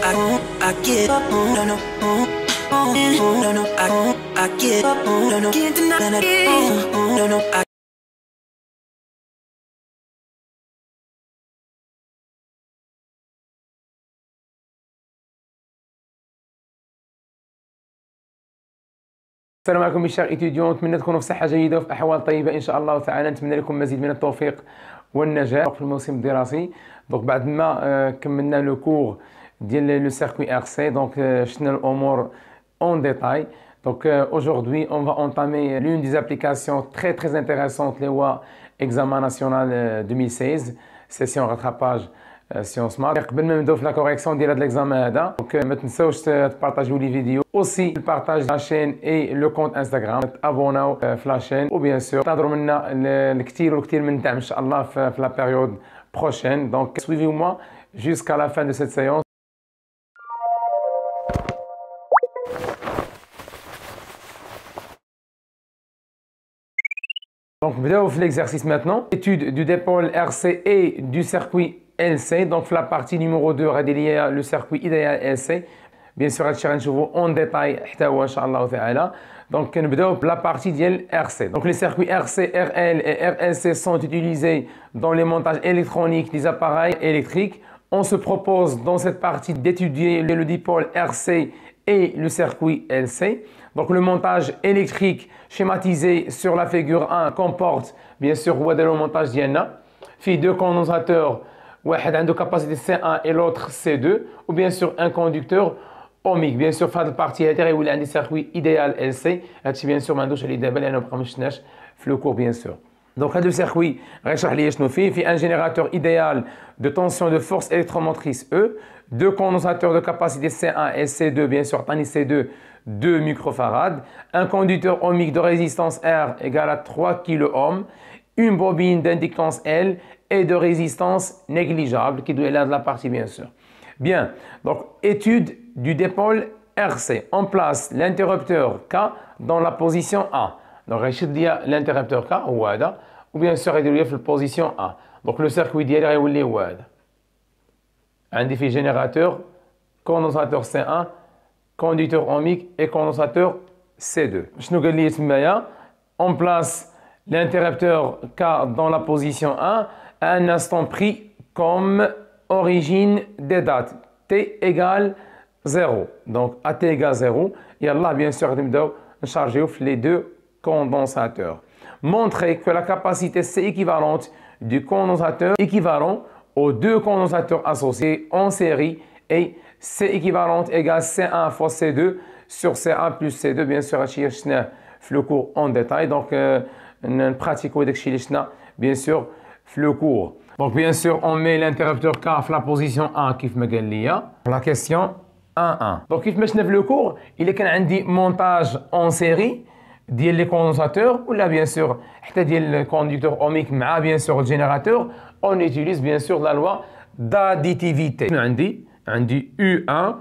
I give up, no, no, no, no, I give up, no, no, can't deny it, no, no, السلام عليكم mes chers étudiants، نتمنى تكونوا في صحة جيدة وفي أحوال طيبة إن شاء الله تعالى. نتمنى لكم مزيد من التوفيق والنجاح في الموسم الدراسي. دونك بعد ما كملنا لو كور ديال لو سيركوي ار سي، دونك شفنا الأمور en détail. Donc aujourd'hui on va entamer l'une des applications très intéressantes اللي هو examen national 2016 session rattrapage sciences maths. قبل ما نبداو في لا كوريكسيون ديال هذا الاكزامان هذا، دونك ما تنساوش تبارطاجيو لي فيديو، aussi البارطاج لا شين اي لو كونت انستغرام، تابوناو في لا شين، وبيان سور تنتظروا منا الكثير من الدعم ان شاء الله في لا بيريود بروشين. دونك suivez moi jusqu'à la fin de cette séance. Donc, vidéo في l'exercice maintenant. Étude du dipôle RC et du circuit LC. Donc, la partie numéro 2 liée le circuit idéal LC. Bien sûr, je vais vous en détail Inch'Allah. Donc, on va la partie de RC. Donc, les circuits RC, RL et RLC sont utilisés dans les montages électroniques des appareils électriques. On se propose dans cette partie d'étudier le dipôle RC et le circuit LC. Donc le montage électrique schématisé sur la figure 1 comporte bien sûr le montage d'Iana. Fait deux condensateurs, un de capacité C1 et l'autre C2, ou bien sûr un conducteur ohmique. Bien sûr, cette partie où il y a un circuit idéal LC, bien sûr, le cours bien sûr. Donc, le circuit, fait un générateur idéal de tension de force électromotrice E, deux condensateurs de capacité C1 et C2, bien sûr, C2, 2 microfarads, un conducteur ohmique de résistance R égale à 3 kΩ, une bobine d'inductance L et de résistance négligeable, qui doit être de la partie, bien sûr. Bien, donc, étude du dipôle RC. On place l'interrupteur K dans la position A. Donc, l'interrupteur K, ou bien sûr, il est dans la position A. Donc, le circuit d'hier est où il est. Un défi générateur, condensateur C1, conducteur ohmique et condensateur C2. On place l'interrupteur K dans la position 1 à un instant pris comme origine des dates. T égale 0. Donc, à T égale 0, et là, bien sûr, on va charger les deux condensateurs. Montrer que la capacité C équivalente du condensateur équivalent aux deux condensateurs associés en série et C équivalente égale C1 fois C2 sur C1 plus C2. Bien sûr, le cours en détail. Donc, on pratique bien sûr le cours. Donc, bien sûr, on met l'interrupteur K à la position 1 qui me gagne. La question 1-1. Donc, qui me le cours, il est un montage en série des condensateurs, ou là, bien sûr, le conducteur ohmique, bien sûr, le générateur. On utilise bien sûr la loi d'additivité. On dit U1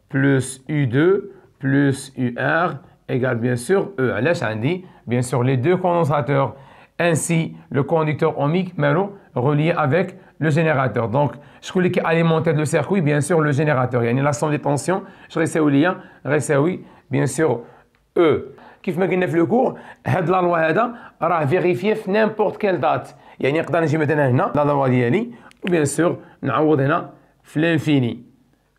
plus U2 plus UR égale bien sûr E. Là, on dit bien sûr les deux condensateurs ainsi le conducteur ohmique relié avec le générateur. Donc, je voulais alimenter le circuit, bien sûr le générateur. Il y a la somme des tensions, je réussis bien sûr E. كيف ما قلنا في لو كور، هاد لا لوا هذا راه فيريفيي في نيمبورت كيل دات. يعني نقدر نجي مثلا هنا لا لوا ديالي، وبيان سور نعوض هنا في لانفيني.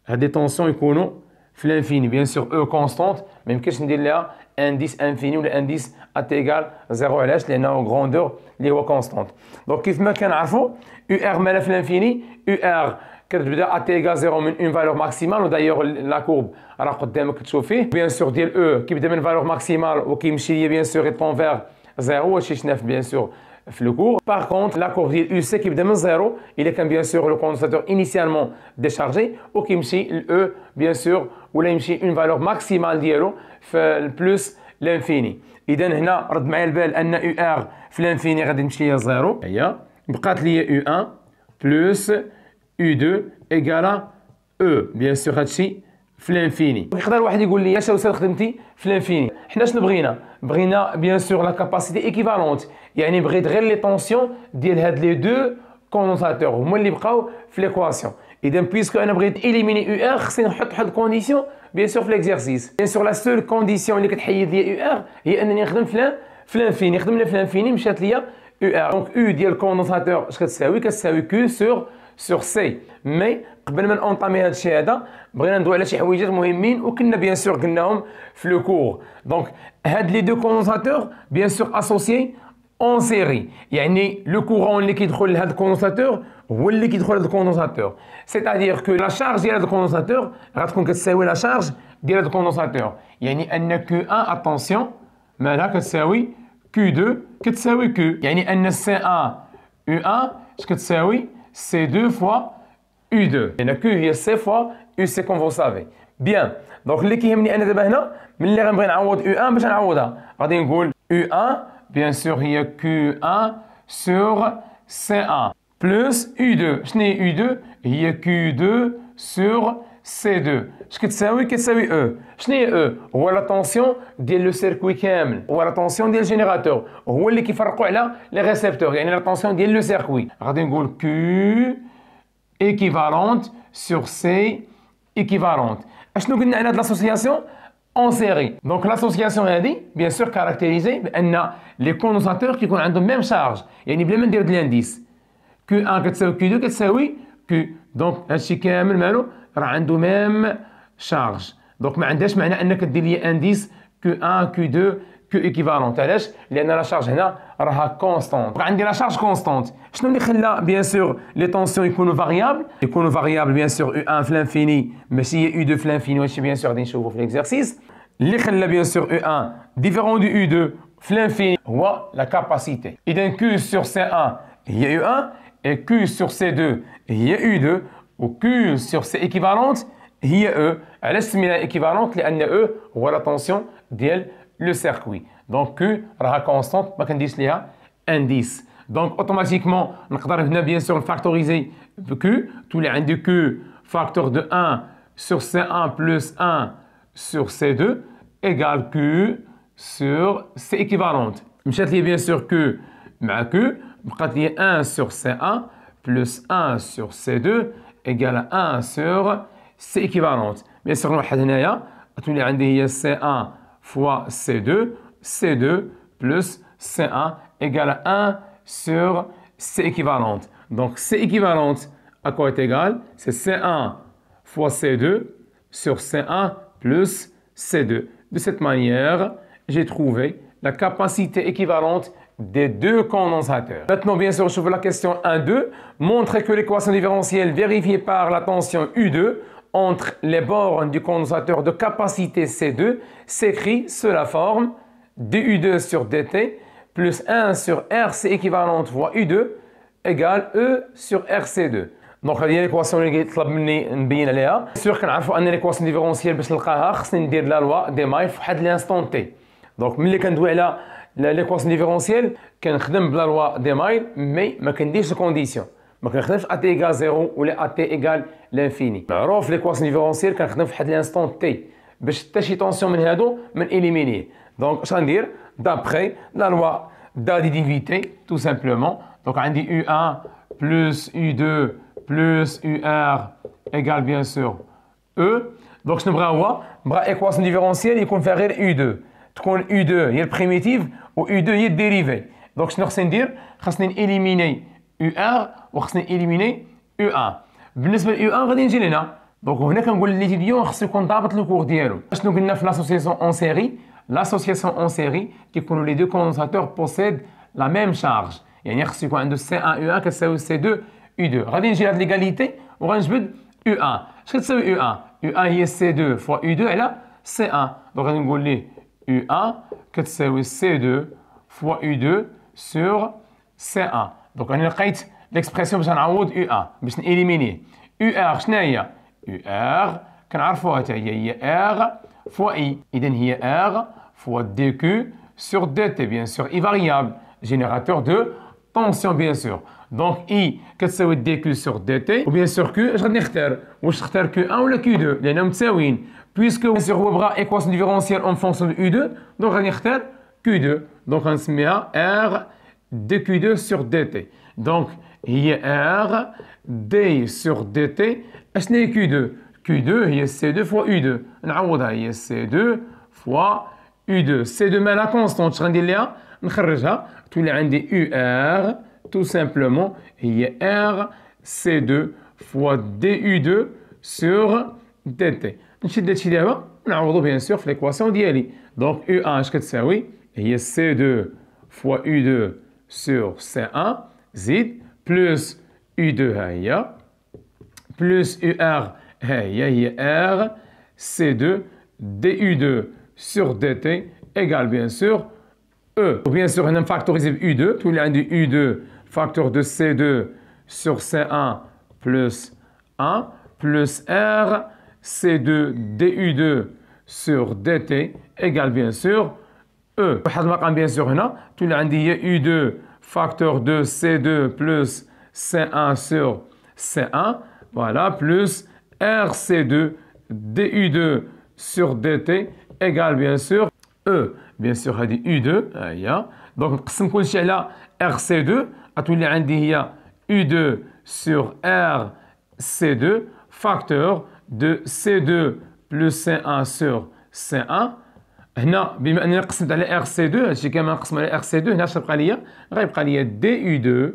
هاد لي طونسيون يكونوا في لانفيني، بيان سور او كونستونت، ما يمكنش ندير لها انديس انفيني ولا انديس ات ايكال زيرو. علاش؟ لانه غروندور اللي هو كونستونت. دونك كيف ما كنعرفوا او ار مالا في لانفيني، او ار كتبدا ات ايكال زيرو من اون فالور ماكسيمال، ودايوغ لا كورب راه قدامك تشوف فيه. بيان سور ديال او كيبدا من فالور ماكسيمال وكيمشي بيان سور يطون فيغ زيرو، هادشي شفناه بيان سور في لو كور. باغ كونت لا كورب ديال او سي كيبدا من زيرو، الا كان بيان سور لو كوندنساتور انيسيالمون ديشارجي، وكيمشي الاو بيان سور ولا يمشي اون فالور ماكسيمال ديالو في البلوس لانفيني. اذا هنا رد معايا البال ان او ار في لانفيني غادي تمشي ليا زيرو، هي بقات ليا او 1 بلوس U2 égale E. Bien sûr, هادشي في الانفيني. يقدر واحد يقول لي اش وصل خدمتي في الانفيني؟ حنا شنو بغينا؟ بغينا بيان سور لا كاباسيتي ايكيفالونت، يعني بغيت غير لي طونسيون ديال هاد لي دو كوندنساتور هما اللي بقاو في ليكواسيون. إذا بيسكو أنا بغيت إليميني UR خصني نحط واحد كونديسيون بيان سور في ليكزارسيس. بيان سور لا سول كونديسيون اللي كتحيد ليا UR هي أنني نخدم في لانفيني. خدمنا في لانفيني مشات ليا UR. دونك U ديال الكوندونساتور اش كتساوي؟ كتساوي Q sur C. مي قبل ما نونطامي هذا الشيء هذا بغينا ندوي على شي حويجات مهمين وكنا بيان سور قلناهم في لو كور. دونك هاد لي دو كوندونساتور بيان سور اسوسيي اون سيري، يعني لو كورون اللي كيدخل لهاد الكوندونساتور هو اللي كيدخل لهاد الكوندونساتور، سيتادير كو لا شارج ديال هاد الكوندونساتور غتكون كتساوي لا شارج ديال هاد الكوندونساتور، يعني ان كيو 1 اتونسيون مالها كتساوي كيو 2 كتساوي كيو، يعني ان سي 1 يو 1 اش كتساوي سي 2 فوا يو 2، يعني كيو هي سي فوا يو سي كون فو سافي. بيان دونك اللي كيهمني انا دابا هنا ملي غنبغي نعوض يو 1 باش نعوضها غادي نقول يو 1 bien sûr il y a Q1 sur C1 plus U2. شنو هي U2؟ هي Q2 sur C2. اش كتساوي؟ كتساوي E. شنو هي E؟ هو لا طونسيون ديال لو سيركوي كامل، هو لا طونسيون ديال الجينيراتور، هو اللي كيفرقوا على لي ريسبتور، يعني لا طونسيون ديال لو سيركوي. غادي نقول Q équivalente sur C équivalente. اشنو قلنا على هاد لاسوسياسيون؟ en série. Donc l'association هذه bien sûr caractérisée بأن les condensateurs كيكون عندهم même charge، يعني بلا ما ندير د الانديس Q1 كتساوي Q2 كتساوي Q. دونك هادشي كامل مالو راه عنده même charge. دونك ما عندهاش معنى انك دير لي انديس Q1 Q2 Q équivalent. علاش؟ لأن لا شارج هنا راها كونستونت. عندي لا شارج كونستونت. شنو اللي خلى بيان سور لي طونسيون يكونوا فاريابل؟ يكونوا فاريابل بيان سور U1 في لانفيني ماشي هي U2 في لانفيني، وهادشي بيان سور غادي نشوفو في ليكزارسيس. اللي خلى بيان سور U1 ديفيرون دو U2 في لانفيني هو لا كاباسيتي. إذا Q sur C1 هي U1 et Q sur C2 هي U2 و Q sur C équivalente هي E. علاش سميناها équivalente؟ لأن E هو لا طونسيون ديال لو سيركوي. دونك Q راها كونستونت ما كنديرش ليها انديس. دونك اوتوماتيكمون نقدر هنا بيان سور نفاكتوريزي ب Q، تولي عندي Q فاكتور دو 1 sur C1 plus 1 sur C2 égale Q sur C équivalente. مشات لي بيان سور Q مع Q بقات لي 1 sur C1 plus 1 sur C2 égale 1 sur C équivalente. بيان سور نوحد هنايا تولي عندي هي C1 fois C2 C2 plus C1 égale 1 sur C équivalente. Donc C équivalente à quoi est égal? C'est C1 fois C2 sur C1 plus C2. De cette manière, j'ai trouvé la capacité équivalente des deux condensateurs. Maintenant, bien sûr, je veux la question 1-2. Montrez que l'équation différentielle vérifiée par la tension U2 entre les bornes du condensateur de capacité C2 s'écrit sous la forme dU2 sur dt plus 1 sur RC équivalente fois U2 égale E sur RC2. دونك هذه هي ليكواسيون اللي طلب مني نبين عليها. سور كنعرفوا ان ليكواسيون ديفيرونسيال باش نلقاها خصني ندير لا لوا دي مايل في واحد لانستون تي. دونك ملي كندوي على ليكواسيون ديفيرونسيال كنخدم بلا لوا دي مايل مي ما كنديرش كونديسيون، ما كنخدمش ا تي ايكال 0 ولا ا تي ايكال لانفيني. معروف ليكواسيون ديفيرونسيال كنخدم في واحد لانستون تي باش حتى شي طونسيون من هادو من اليمينيه. دونك اش غندير؟ دابخي لا لوا d'additivité tout simplement. Donc عندي U1 plus U2 plus UR égale bien sûr E. Donc شنو بغا هو؟ بغا équation différentielle يكون فيها غير U2. تكون U2 هي البريميتيف و U2 هي الديريفي. دونك شنو خصني ندير؟ خصني نإليميني UR وخصني نإليميني U1. بالنسبة ل U1 غادي نجي لهنا. دونك هنا كنقول ليتيديون خصو يكون ضابط لو كور ديالو. شنو قلنا في l'association en série؟ L'association en série كيكونوا les deux condensateurs possèdent la même charge. يعني خصو يكون عنده C1 U1 كتساوي C2 U2. غادي نجي لهاد ليغاليتي وغنجبد U1. اش كتساوي U1؟ U1 هي C2 fois U2 على C1. دونك غادي نقول ليه U1 كتساوي C2 fois U2 sur C1. دونك انا لقيت ليكسبرسيون باش نعوض U1 باش نإليمينيه. UR شنو هي؟ UR كنعرفوها حتى هي R fois I. إذن هي R fois dQ sur dt. Bien sûr, I variable, générateur de tension bien sûr. Donc I كتساوي dQ sur dt. و bien sûr Q اش غادي نختار؟ واش نختار Q1 ولا Q2 لأنهم متساويين. Puisque bien sûr هو بغا équation différentielle en fonction de U2, donc غادي نختار Q2. Donc غنسميها R dQ2 sur dt. Donc هي R D sur DT. اشنو هي Q2؟ Q2 هي C2 fois U2. نعوضها هي C2 fois U2. C2 مالها كونستونت. اش غندير ليها؟ نخرجها تولي عندي UR tout simplement هي R C2 fois DU2 sur DT. نشد هادشي دابا نعوضو بيان سور في ليكواسيون ديالي. دونك U1 اش كتساوي؟ هي C2 fois U2 sur C1 زيد بلس U2 ها هي بلس UR ها هي R C2 DU2 sur DT égale bien sûr E. Bien sûr, on a factorisé U2. Tout le monde dit U2 facteur de C2 sur C1 plus 1 plus R C2 DU2 sur DT égale bien sûr E. Bien sûr, tout le monde dit U2 facteur de C2 plus C1 sur C1. Voilà, plus RC2 DU2 sur DT égale bien sûr E. Bien sûr, هذه U2 هيا. Donc نقسم كلشي على RC2 غتولي عندي هي U2 sur RC2 facteur de C2 plus C1 sur C1. هنا بما انني قسمت على RC2 هادشي كامل نقسم على RC2 هنا اش غيبقى ليا؟ غيبقى ليا DU2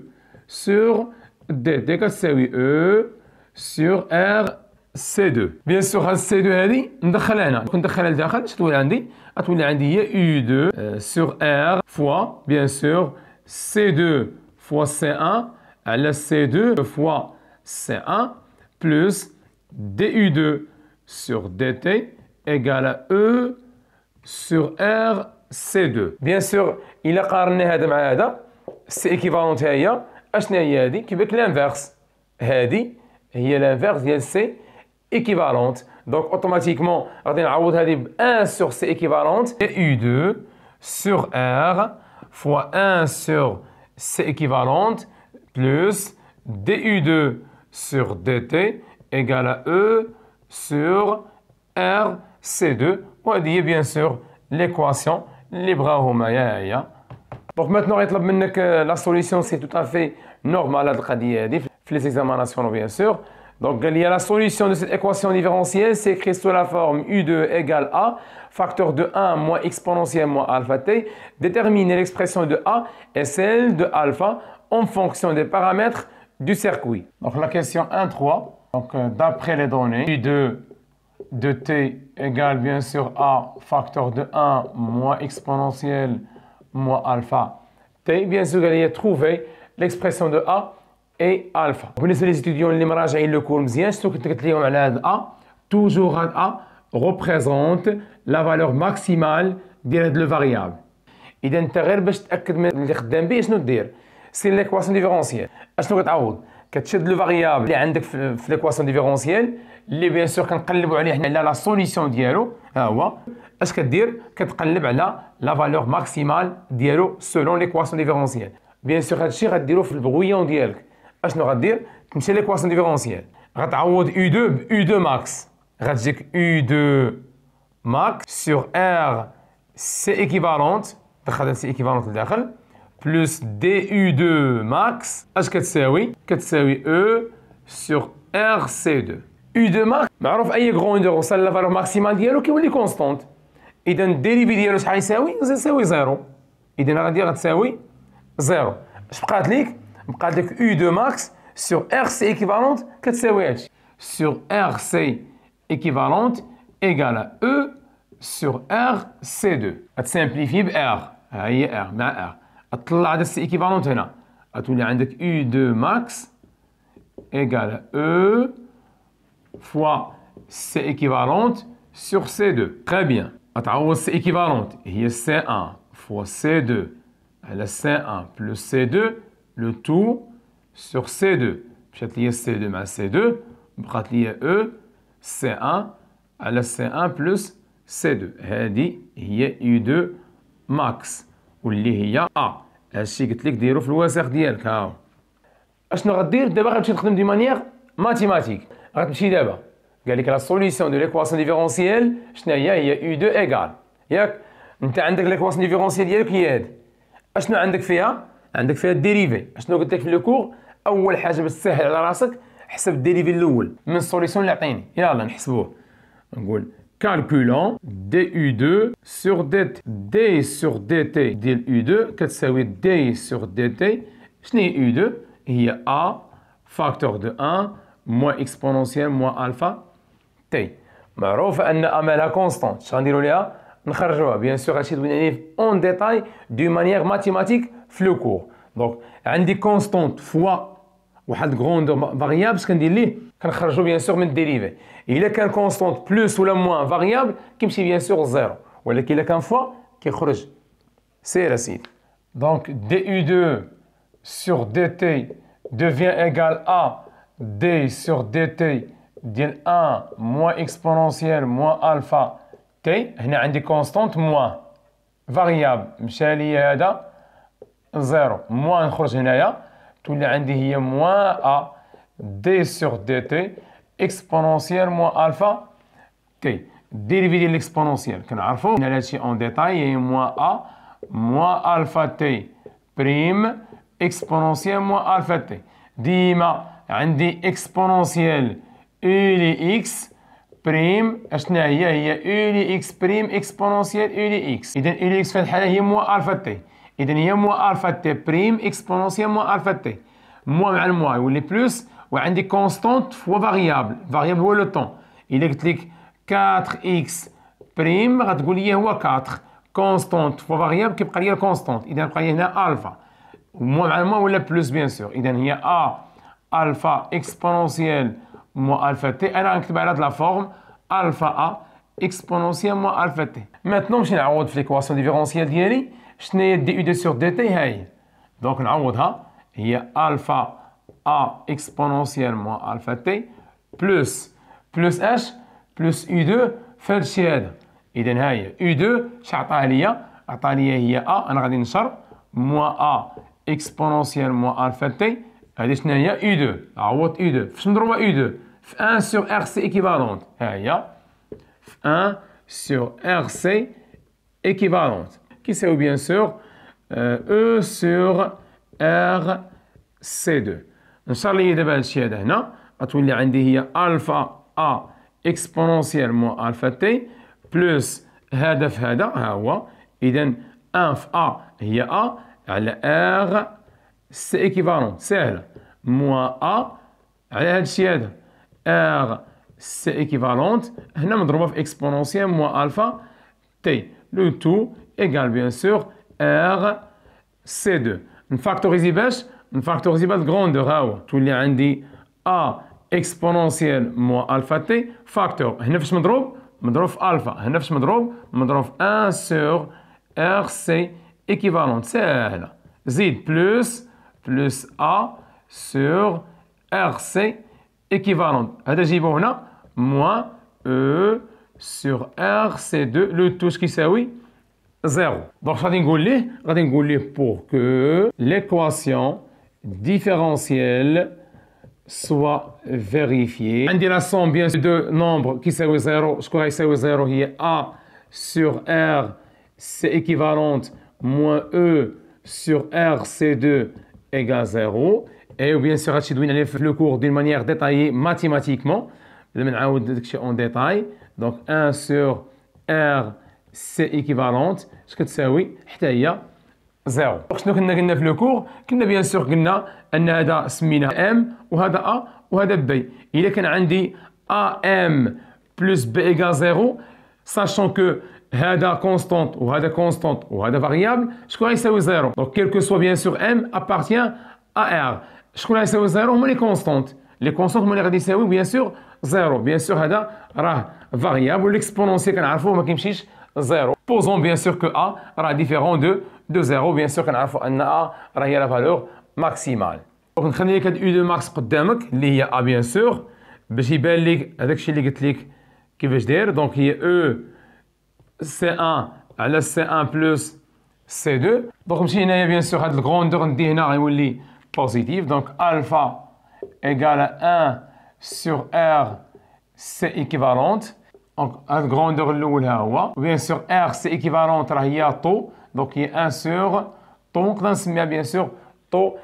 sur DT كتساوي E sur RC2. Bien sûr هاد C2 هادي ندخلها هنا. كون ندخلها لداخل اش تولي عندي؟ غتولي عندي هي U2 sur R fois bien sûr C2 fois C1 على C2 fois C1 plus DU2 sur DT égale à E sur R C2. Bien sûr إلا قارنا هذا مع هذا سي équivalent هي اشنا هي هذه كيفاش l'inverse هذه هي l'inverse ديال سي équivalente. Donc automatiquement غادي نعوض هذه ب 1 sur C équivalente U2 sur R fois 1 sur C équivalente plus DU2 sur DT égale à E sur R C2. وهذه هي bien sûr l'équation اللي بغاو هما هي. Donc maintenant غيطلب منك la solution c'est tout à fait normal هذه القضيه هذه في les examinations bien sûr. Donc, il y a la solution de cette équation différentielle, c'est écrit sous la forme U2 égale A, facteur de 1 moins exponentielle moins alpha t. Déterminer l'expression de A et celle de alpha en fonction des paramètres du circuit. Donc, la question 1.3. Donc, d'après les données, U2 de T égale bien sûr A, facteur de 1 moins exponentielle moins alpha T. Bien sûr, il y a trouvé l'expression de A et alpha. بالنسبه للستوديون اللي مراجعين لو كور مزيان شنو كنت قلت لهم على هذا ا توجور هذا ا représente la valeur maximale ديال هذا لو فاريابل. اذا انت غير باش تاكد من اللي خدام به شنو دير؟ سير ليكواسيون ديفيرونسيال. اشنو كتعوض؟ كتشد لو فاريابل اللي عندك في ليكواسيون ديفيرونسيال اللي بيان سور كنقلبوا عليه حنا على لا سوليسيون ديالو. ها هو اش كدير؟ كتقلب على لا فالور ماكسيمال ديالو سولون ليكواسيون ديفيرونسيال. بيان سور هادشي غديرو في البغويون ديالك. اشنو غدير؟ تمشي ليكواسيون ديفيرونسيال غتعوض U2 ب U2 ماكس غتجيك U2 ماكس sur R C équivalente دخل C équivalente لداخل بلس DU2 ماكس اش كتساوي؟ كتساوي E sur RC2. U2 ماكس معروف اي غروندور وصل لا فالور ماكسيمال ديالو كيولي كونستونت. اذا الديريفي ديالو شحال يساوي؟ يساوي زيرو. اذا غتساوي زيرو. اش بقات ليك؟ بقات لك U2 ماكس sur RC équivalente كتساوي هادشي sur RC équivalente égale à E sur RC2. غتسامبليفي ب R ها هي R مع R غتطلع هذا السي équivalente هنا غتولي عندك U2 ماكس égale à E fois C équivalente sur C2. Très bien. غتعوض C équivalente هي C1 fois C2 على C1 plus C2 le tout sur C2. مشات ليا C2 مع C2 بقات ليا E C1 على C1 plus C2. هذه هي U2 ماكس واللي هي A. هادشي قلت لك ديرو في الوثائق ديالك. ها هو اشنو غدير دابا؟ غتمشي تخدم دي مانيير ماتيماتيك. غتمشي دابا قال لك لا سوليسيون دو ليكواسيون ديفيرونسيال شنو هي U2 ايكال ياك انت عندك ليكواسيون ديفيرونسيال ديالك هي هادي. اشنو عندك فيها؟ عندك فيها الديريفي. اشنو قلت لك في لو كور؟ اول حاجه باش تسهل على راسك حسب الديريفي الاول من السوليسيون اللي عطيني. يلا نحسبوه. نقول calculant du2 sur dt. d sur dt ديال u2 كتساوي d sur dt. شنو هي u2؟ هي a فاكتور دو 1 موان اكسبونونسيال موان الفا t. معروف ان a مالها كونستانت. اش غنديروا ليها؟ نخرجوها. بيان سور هادشي دوينا عليه اون ديتاي دو مانيير ماتيماتيك في لو كور. دونك عندي كونستانت فوا واحد غروندور فاريابل. اش كندير ليه؟ كنخرجو بيان سور من الديريفي. الا كان كونستانت بلوس ولا موان فاريابل كيمشي بيان سور زيرو، ولكن الا كان فوا كيخرج. سير اسيدي. دونك دي يو 2 sur dt devient égal à d sur dt ديال 1 moins exponentielle moins alpha t. هنا عندي كونستانت موان فاريابل مشى لي هذا زيرو، موان نخرج هنايا تولي عندي هي موان ا d sur dt exponentielle moins alpha t. الديريفي ديال الاكسبونونسيال كنعرفو هنا هادشي اون ديتاي هي موان ا موان الفا تي بريم اكسبونونسيال موان الفا تي. ديما عندي اكسبونونسيال او لي اكس بريم اشنا هي او لي اكس بريم اكسبونونسيال او لي اكس. اذا او لي اكس في هذه الحاله هي موان الفا تي. اذا هي موان الفا تي بريم اكسبونونسيال موان الفا تي. موان مع الموان يولي بلوس، وعندي كونستانت فوا فاريابل. فاريابل هو لو طون. الا قلت لك 4x بريم غتقول لي هو 4 كونستانت فوا فاريابل كيبقى لي كونستانت. اذا بقى لي هنا الفا موان مع الموان ولا بلوس بيان سور. اذا هي ا الفا اكسبونونسيال موان الفا تي. انا غنكتب على هاد لا فورم الفا ا اكسبونونسيال موان الفا تي. ماتنون نمشي نعوض في ليكواسيون ديفيرونسيال ديالي. شنو هي دي يو 2 سور دي تي؟ هاهي. دونك نعوضها هي الفا ا اكسبونونسيال موان الفا تي بلوس اش بلوس يو 2 في هادشي هذا. اذا ها هي يو 2 اش عطاها ليا؟ عطاها ليا هي ا. انا غادي نشر موان ا اكسبونونسيال موان الفا تي. هادي شنو هي؟ يو 2. عوض يو 2 فاش نضربها يو 2 في 1 سور ار سي ايكيفالونت. ها هي في 1 سور ار سي ايكيفالونت كيساوي بيان سور او سور ار سي 2. نشر لي دابا هادشي هذا هنا غتولي عندي هي الفا ا اكسبونونسيال موان الفا تي بلوس هذا في هذا ها هو. اذا 1 في ا هي ا على ار سي ايكيفالون ساهله موان ا على هذا الشيء هذا ار سي ايكيفالونت هنا مضروبه في اكسبونونسيال موان الفا تي. لو تو ايغال بيان سور ار سي 2. نفاكتوريزي باش نفاكتوريزي بهاد الكروندور ها هو تولي عندي ا اكسبونونسيال موان الفا تي فاكتور. هنا فاش مضروب في الفا. هنا فاش مضروب في 1 سور ار سي ايكيفالونت ساهله. زيد بلوس ا سور ار سي ايكيفالونت. هذا جيبو هنا موان او سور ار سي 2 لو توش كيساوي زيرو. دونك غادي نقول ليه بور كو l'équation différentielle soit vérifiée. عندي la somme bien sûr de nombres كيساوي زيرو. شكون غيساوي زيرو؟ هي a sur r c'est équivalente moins e sur r c2 égale 0. Et bien sûr هادشي دوينا عليه في لو كور d'une manière détaillée mathématiquement. بلا ما نعاود داكشي en détail. donc 1 sur r c'est équivalente اش كتساوي حتى هي زيرو. شنو كنا قلنا في لو كور؟ كنا بيان سور قلنا ان هذا سميناه ام وهذا ا وهذا بي. الا كان عندي ا ام بلس بي ايغال زيرو ساشون كو هذا كونستانت وهذا كونستانت وهذا فاريابل شكون غيساوي زيرو؟ دونك كيلكو سوا بيان سور ام ابارتيان ا ار. شكون غيساوي زيرو؟ هما لي كونستانت. لي كونستانت هما اللي غادي يساويو بيان سور زيرو. بيان سور هذا راه فاريابل والاكسبونونسيال كنعرفوه ما كيمشيش زيرو. بوزون بيان سور كو ا راه ديفيرون دو زيرو. بيان سور كنعرفوا ان ا راه هي لا فالور ماكسيمال. دونك نخلي لك هاد او دو ماكس قدامك اللي هي ا بيان سور باش يبان لك هذاك الشيء اللي قلت لك كيفاش داير. دونك هي او سي 1 على سي 1 بلس سي 2. دونك نمشي هنايا بيان سور هاد الكروندور ندي هنا غيولي بوزيتيف. دونك الفا ايغال 1 سور ار سي ايكيفالونت. دونك هاد الكروندور الاول ها هو. بيان سور ار سي ايكيفالونت راه هي طو. دونك هي 1 سور طو نقدر نسميها بيان سور طو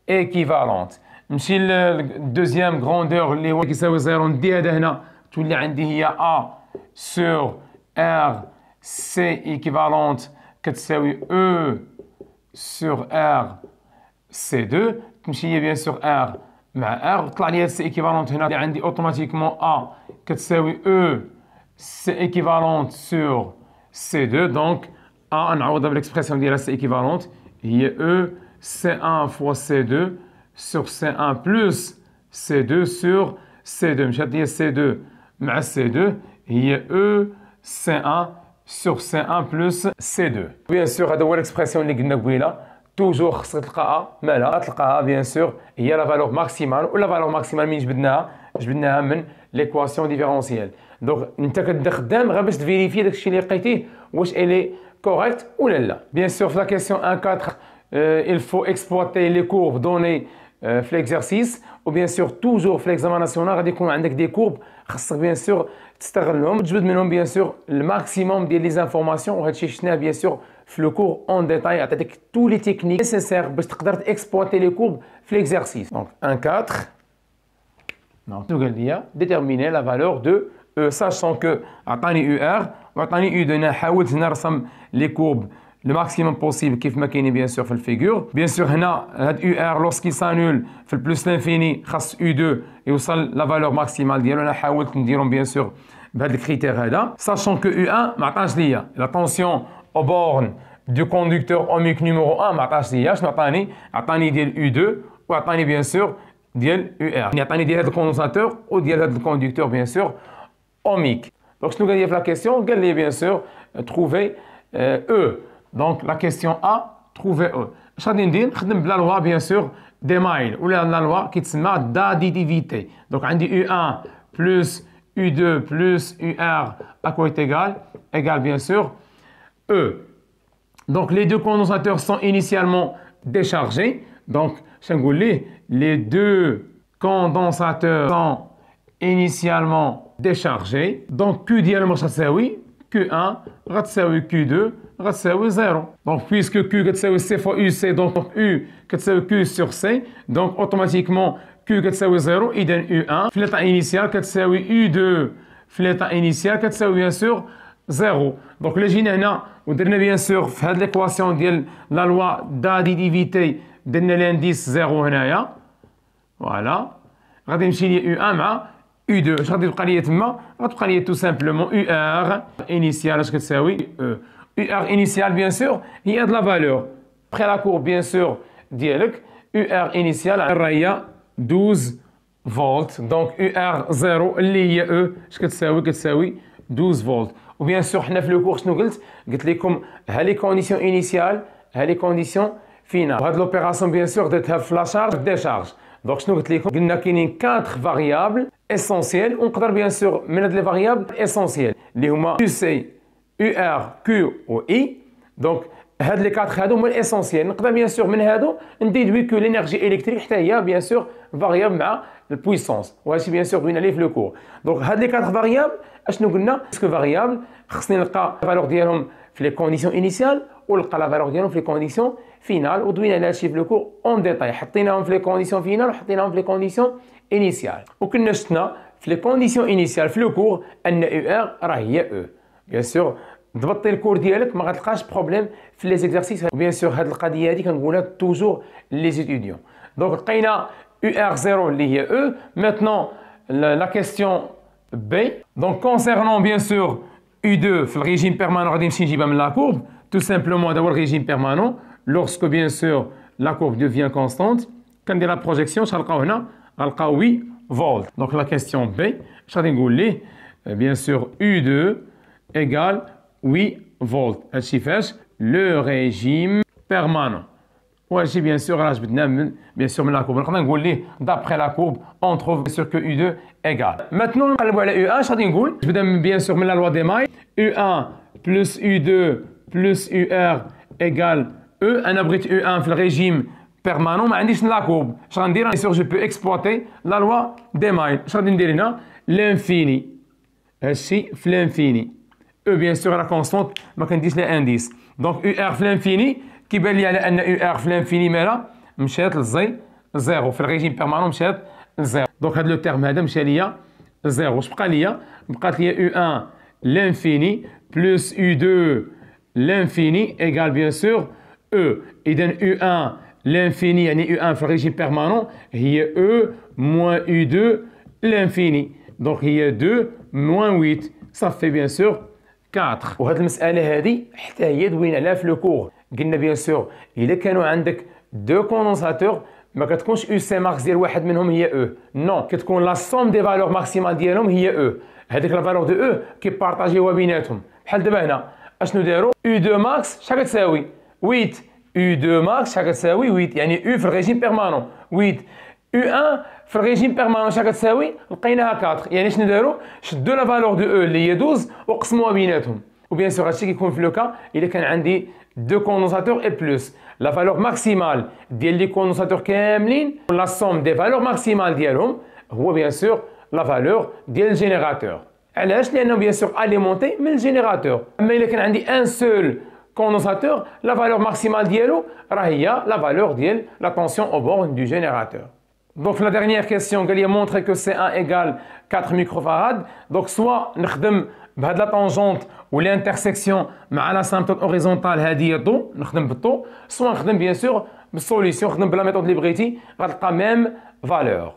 ايكيفالونت. نمشي للدوزيام غروندور اللي هو كيساوي 0. ندي هذا هنا تولي عندي هي A sur R C équivalente كتساوي E sur R C2. تمشي هي بيان سور R مع R طلع لي C équivalente هنا اللي عندي اوتوماتيكمون A كتساوي E C équivalente sur C2. دونك A نعوضها بالاكسبرسيون ديالها C équivalente هي E C1 fois C2 sur C1 plus C2 sur C2. مشات لي C2 مع C2 هي E C1 sur C1 plus C2. بيان سور هذا هو الاكسبرسيون اللي قلنا قبيله. توجور خصك تلقاها مالها تلقاها بيان سور هي لا فالور ماكسيمال. ولا فالور ماكسيمال منين جبدناها من ليكواسيون ديفيرونسيال. دونك انت كتبدا خدام غير باش تفيريفي داكشي اللي لقيتيه واش الي كوريكت ولا لا. بيان سور في لا كيسيون 1.4 il faut exploiter les courbes données في l'exercice. وبيان سور توجور في l'examen ناسيونال غادي يكون عندك دي كورب خاصك بيان سور تستغلهم وتجبد منهم بيان سور الماكسيموم ديال لي زانفورماسيون. وهادشي شفناه بيان سور في لو كور اون ديتاي عطيتك تو لي تكنيك نيسيسير باش تقدر تاكسبلوتي لي كورب في l'exercice. دونك 1.4 دونك قال لي ديتيرميني لا فالور دو E sachant que عطاني UR وعطاني U2. انا حاولت نرسم لي كورب le maximum possible كيف ما كاينين بيان سور في الفيغور. بيان سور هنا هاد UR لوسكي سانول في البلوس لانفيني خاص U2 يوصل لا فالور ماكسيمال ديالو. انا حاولت نديرهم بيان سور بهذا الكريتير هذا. ساشون كو U1 ما عطاش ليا لا طونسيون او بورن دو كوندكتور اوميك نيميرو 1 ما عطاش ليا. شنو عطاني؟ عطاني ديال U2 وعطاني بيان سور ديال UR. يعني عطاني ديال هذا الكوندنساتور وديال هذا الكوندكتور بيان سور اوميك. دونك شنو قال لي في لا كيسيون؟ قال لي بيان سور تروفي E. Donc la question A, trouver E. اش غادي ندير؟ نخدم بلا لوا بيان سور دي مايل ولا لا لوا كيتسمى d'additivité. دونك عندي U1 plus U2 plus UR à quoi est égal bien sûr E. Donc les deux condensateurs sont initialement déchargés. Donc je نقول ليه les deux condensateurs sont initialement déchargés. Donc Q ديالهم واش غتساوي؟ Q1 غتساوي Q2 غتساوي 0. Donc puisque Q كتساوي C fois UC donc U كتساوي Q sur C. Donc automatiquement Q كتساوي 0 إذا U1 في l'état initial كتساوي U2 في l'état initial كتساوي bien sûr 0. Donc اللي جينا هنا ودرنا bien sûr في هاد l'équation ديال la loi d'additivité درنا l'indice 0 هنايا. فوالا غادي نمشي لي U1 مع U2. اش غادي تبقى لي تما؟ غتبقى لي تو سامبلومون UR initial اش كتساوي E. UR initial bien sûr هي هاد لا فالور بخي لا كور bien sûr ديالك UR initial راه هي 12 فولت. دونك UR 0 اللي هي E اش كتساوي؟ كتساوي 12 فولت. وبيان سور حنا في لو كور شنو قلت لكم ها لي كونديسيون انيسيال ها لي كونديسيون فينال. وهاد لوبيراسيون بيان سور درتها في لا شارج ديشارج. دونك شنو قلت لكم؟ قلنا كاينين 4 فاريابل اسونسييل ونقدر بيان سور من هاد لي فاريابل اسونسييل اللي هما QC UR Q و I. دونك هاد لي 4 هادو هما الاسونسييل. نقدر بيان سور من هادو نديدوي كو لينيرجي الكتريك حتى هي بيان سور فاريابل مع البويسونس. وهادشي بيان سور دوينا ليه في لو كور. دونك هاد لي 4 فاريابل اشنو قلنا؟ باسكو فاريابل خصني نلقى الفالور ديالهم في لي كونديسيون انيسيال ونلقى لا فالور ديالهم في لي كونديسيون فينال. ودوينا على هادشي في لو كور اون ديتاي. حطيناهم في لي كونديسيون فينال وحطيناهم في لي كونديسيون انيسيال. وكنا شفنا في لي كونديسيون انيسيال في لو كور ان UR راه هي E. بيان سور ضبطي الكور ديالك ما غتلقاش بروبليم في لي زيكزارسيس. بيان سور هاد القضيه هادي كنقولها توجور لي ستوديون. دونك لقينا UR 0 اللي هي E. ماتنون لا كيسيون B. دونك كونسيرنون بيان سور U2 في الريجيم بيرمانون غادي نمشي نجيبها من لا كورب. تو سامبلومون هذا هو الريجيم بيرمانون لورسكو بيان سور لا كورب ديفيان كونستانت. كندير لا بروجيكسيون اش غنلقاو هنا؟ غنلقاو 8 فولت. دونك لا كيسيون B اش غادي نقول ليه؟ بيان سور U2 égale 8 فولت. هادشي فاش لو ريجيم بيرمانون. وهادشي بيان سور راه جبدناه من بيان سور من لا كورب. نقدر نقول ليه دابخي لا كورب اون تروف بيان سور كو U2 égale. ماتنون نقلبوا على U1 اش غادي نقول؟ جبدنا بيان سور من لا لوا دي ماي U1 plus U2 plus UR égale E. انا بغيت U1 في الريجيم بيرمانون ما عنديش لا كورب. اش غندير؟ بيان سور جو بو اكسبلوتي لا لوا دي مايل. اش غادي ندير هنا؟ لانفيني. هادشي في لانفيني. E bien sûr la constante ما كنديش لها انديس. دونك UR في لانفيني كيبان لي على ان UR في لانفيني مالا مشات للزي 0 في الريجيم بيرمانون مشات 0. دونك هذا لو تيرم هذا مشى ليا 0. واش بقى ليا؟ بقات ليا U1 l'infini plus U2 l'infini égale bien sûr E. إذا U1 l'infini يعني U1 في الريجيم بيرمانون هي E moins U2 l'infini. دونك هي 2 moins 8 ça fait bien sûr 4. وهذه المسألة هذه حتى هي دوينا عليها في لو كور. قلنا بيان سور إلا كانوا عندك دو كوندونساتور ما كتكونش او سي ماكس ديال واحد منهم هي او، نو كتكون لا سوم دي فالور ماكسيمال ديالهم هي او. هذيك لا فالور دو او كيبارطاجيوها بيناتهم. بحال دابا هنا اشنو داروا؟ او 2 ماكس شحال كتساوي؟ 8. او 2 ماكس شحال كتساوي؟ 8 يعني او في الريجيم بيرمانون 8. او 1 في الريجيم بيرمانون شحال كتساوي؟ لقيناها 4. يعني شنو داروا؟ شدوا لا فالور دو او اللي هي 12 وقسموها بيناتهم. وبيان سور هادشي كيكون في لو كا الا كان عندي دو كوندونساتور اي بلوس لا فالور ماكسيمال ديال لي كوندونساتور كاملين لا سوم دي فالور ماكسيمال ديالهم هو بيان سور لا فالور ديال الجينيراتور. علاش؟ لانه بيان سور اليمونتي من الجينيراتور. اما الا كان عندي ان سول كوندونساتور لا فالور ماكسيمال ديالو راه هي لا فالور ديال لا تونسيون او بورن دو جينيراتور. Donc la dernière question قال لي montrer que C1 égale 4 microfarads. Donc soit نخدم بهاد لا طونجونت والانترسيكسيون مع لا سامبتوت اوريزونتال هذه هي الضو، نخدم بالضو، سوا نخدم بيان سور بالسوليسيون، نخدم بلا ميثود اللي بغيتي غتلقى ميم فالور.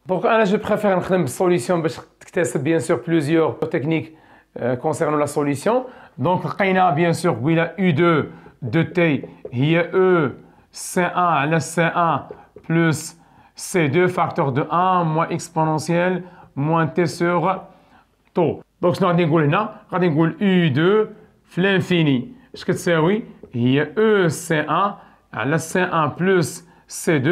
دونك انا جو بريفير نخدم بالسوليسيون باش تكتسب بيان سور بلوزيور تكنيك كونسيرنو لا سوليسيون. دونك لقينا بيان سور قبيله U2 دو تي هي E C1 على C1 بلس C2 facteur de 1 moins exponentielle moins t sur taux. Donc شنو غادي نقول هنا؟ غادي نقول U2 في الانفيني اش كتساوي؟ هي E C1 على C1 بلس C2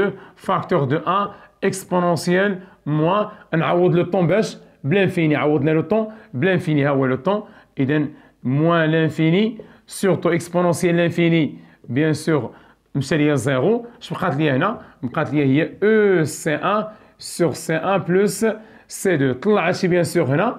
facteur de 1 exponentielle moins نعوض لو طون باش بلانفيني، عوضنا لو طون بلانفيني ها هو لو طون. إذا moins l'infini sur taux exponentielle l'infini bien sûr مشى ليا زيرو. اش بقات ليا هنا؟ بقات ليا هي او سي 1 سور سي 1 بلس سي 2. طلع هادشي بيان سور هنا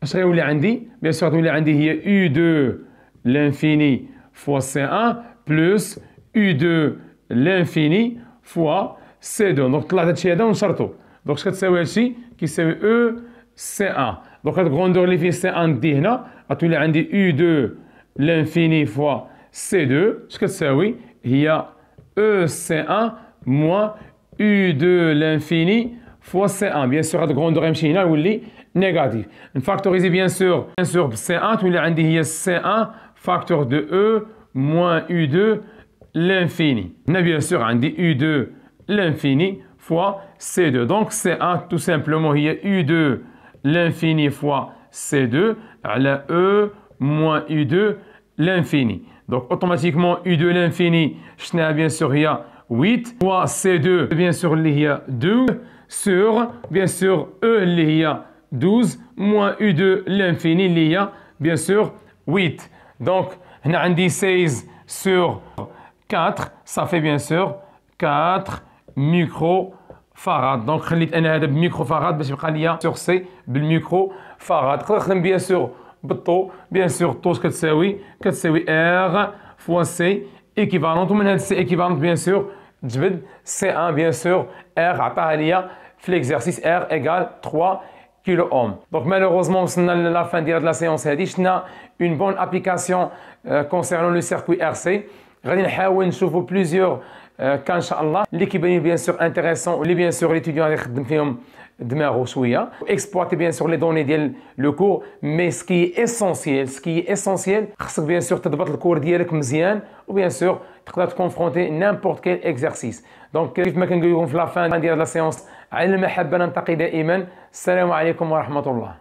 اش غيولي عندي؟ بيان سور غتولي عندي هي او 2 لانفيني فوا سي 1 بلس او 2 لانفيني فوا سي 2. دونك طلع هادشي هذا ونشرطو. دونك اش كتساوي هادشي؟ كيساوي او سي 1. دونك هاد غوندور اللي فيه سي 1 دي هنا غتولي عندي او 2 لانفيني فوا سي 2 اش كتساوي؟ هي EC1 moins U2 l'infini fois C1. Bien sûr, هاد غوندور يمشي هنا يولي نيجاتيف. نفاكتوريزي بيان سور C1 تولي عندي هي C1 فاكتور دو E moins U2 l'infini. هنا بيان سور عندي U2 l'infini fois C2. Donc C1 tout simplement هي U2 l'infini fois C2 على E moins U2 l'infini. Donc automatiquement U2 l'infini شناها bien sûr هي 8 fois C2 bien sûr اللي هي 2 sur bien sûr E اللي هي 12 moins U2 l'infini اللي هي bien sûr 8. Donc هنا عندي 16 sur 4 ça fait bien sûr 4 microfarads. Donc خليت انا هذا بميكروفاراد باش يبقى ليا sur C بالميكروفاراد. نقدر نخدم bien sûr بالطو بيان سور طو كتساوي ار فوا سي ايكيفالونت. ومن هاد سي ايكيفالونت بيان سور تجبد سي 1 بيان سور ار عطاها ليا في ليكزارسيس ار ايغال 3 كيلو اوم. دونك مالوغوزمون وصلنا لا فان ديال لا سيونس هادي. شفنا اون بون ابليكاسيون كونسيرنون لو سيركوي ار سي. غادي نحاول نشوفو بليزيور كان ان شاء الله اللي كيبانوا بيان سور انتريسون واللي بيان سور ليتيديون غادي يخدم فيهم دماغو شويه. اكسبلواتي بيان سور لي دوني ديال لو كور. مي سكي اسونسييل خصك بيان سور تضبط الكور ديالك مزيان وبيان سور تقدر تكونفرونتي نيمبورت كيل اكزرسيس. دونك كيف ما كنقول لكم في لا فان ديال لا سيونس على المحبه نلتقي دائما. السلام عليكم ورحمه الله.